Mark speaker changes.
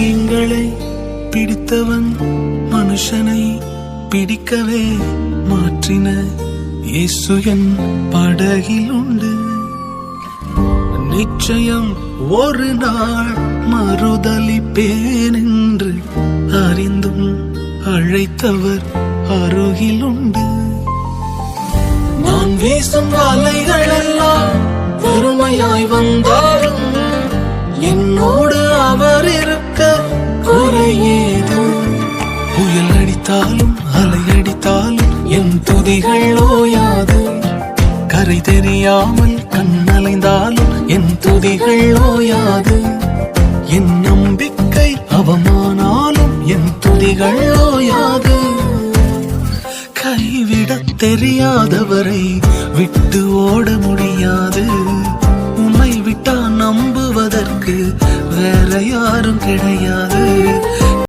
Speaker 1: மீன்களை பிடித்தவன் மனுஷனை பிடிக்கவே மாற்றின இயேசு என் படகில் உண்டு. நிச்சயம் ஒரு நாள் மறுதலிப்பேன் என்று அறிந்தும் அழைத்தவர் அருகில் உண்டு. நான் வீசும் வலைகள் எல்லாம் பெருமையாய் வந்தாலும் என்னோடு அவர் இருக்க குறையேது. புயல் அடித்தாலும் அலை அடித்தாலும் என் துதிகள் ஓயாது. கரை தெரியாமல் கண்ணலைந்தாலும் என் துதிகள் ஓயாது. என் நம்பிக்கை அவமானாலும் என் துதிகள் ஓயாது. கைவிடத் தெரியாதவரை விட்டு ஓட முடியாது. உம்மை விட்டா நம்புவதற்கு வேற யாரும் கிடையாது.